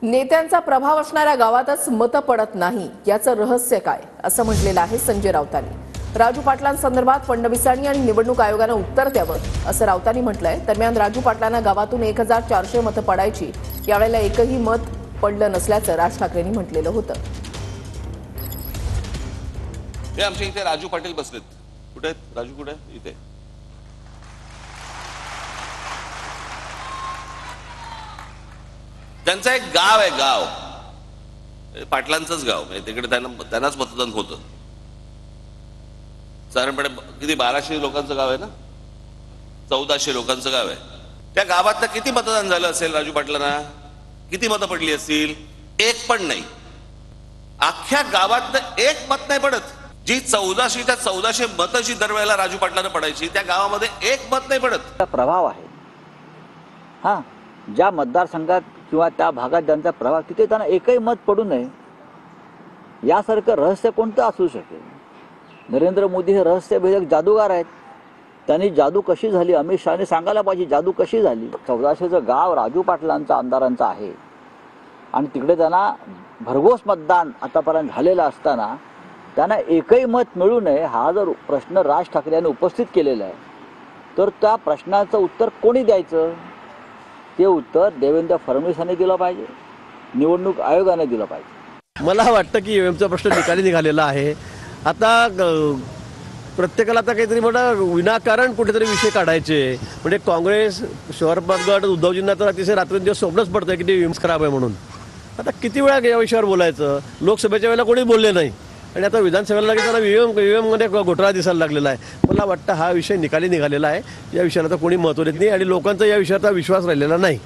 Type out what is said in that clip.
नेत्यांचा प्रभाव असणाऱ्या गावातच मतं पडत नाही याचं रहस्य काय असं म्हटलेलं आहे संजय राऊतांनी। राजू पाटलांसंदर्भात फडणवीसांनी आणि निवडणूक आयोगानं उत्तर द्यावं असं राऊतांनी म्हटलंय। दरम्यान राजू पाटलांना गावातून 1400 मतं पडायची, यावेळेला एकही मत पडलं नसल्याचं राज ठाकरेंनी म्हटलेलं होतं। हे आमच्या इथे राजू पाटील बसलेत। कुठे आहेत राजू? कुठे? इथे। त्यांचं एक गाव आहे, गाव पाटलांचंच गाव, म्हणजे तिकडे त्यांनाच मतदान होतं। साधारणपणे किती 1200 लोकांचं गाव आहे ना, 1400 लोकांचं गाव आहे। त्या गावात किती मतदान झालं असेल राजू पाटलांना? किती मतं पडली असतील? एक पण नाही। अख्ख्या गावात एक मत नाही पडत। जी 1400 मतं जी दरवेळेला राजू पाटलांना पडायची, त्या गावामध्ये एक मत नाही पडत। प्रभाव आहे हा, ज्या मतदारसंघात किंवा त्या भागात ज्यांचा प्रभाव, तिथे त्यांना एकही मत पडू नये यासारखं रहस्य कोणतं असू शकेल? नरेंद्र मोदी हे रहस्यभेदक जादूगार आहेत। त्यांनी जादू कशी झाली, अमित शहाने सांगायला पाहिजे जादू कशी झाली। 1400चं गाव राजू पाटलांचं आमदारांचं आहे आणि तिकडे त्यांना भरघोस मतदान आतापर्यंत झालेलं असताना त्यांना एकही मत मिळू नये हा जर प्रश्न राज ठाकरे यांनी उपस्थित केलेला आहे, तर त्या प्रश्नाचं उत्तर कोणी द्यायचं? ते उत्तर देवेंद्र फडणवीसांनी दिलं पाहिजे, निवडणूक आयोगाने दिलं पाहिजे। मला वाटतं की ईव्हीएमचा प्रश्न निकाली निघालेला आहे। आता प्रत्येकाला आता काहीतरी मोठा विनाकारण कुठेतरी विषय काढायचे, म्हणजे काँग्रेस शहर गट उद्धवजींना तर अतिशय रात्रंदिवस स्वप्नच पडतंय की ते ईव्हीएम्स खराब आहे म्हणून। आता किती वेळा या विषयावर बोलायचं? लोकसभेच्या वेळेला कोणी बोलले नाही आणि आता विधानसभेला लगेच त्याला ईव्हीएममध्ये घोटाळा दिसायला लागलेला आहे। मला वाटतं हा विषय निकाली निघालेला आहे, या विषयाला तर कोणी महत्त्व देत नाही आणि लोकांचा या विषयाचा विश्वास राहिलेला नाही।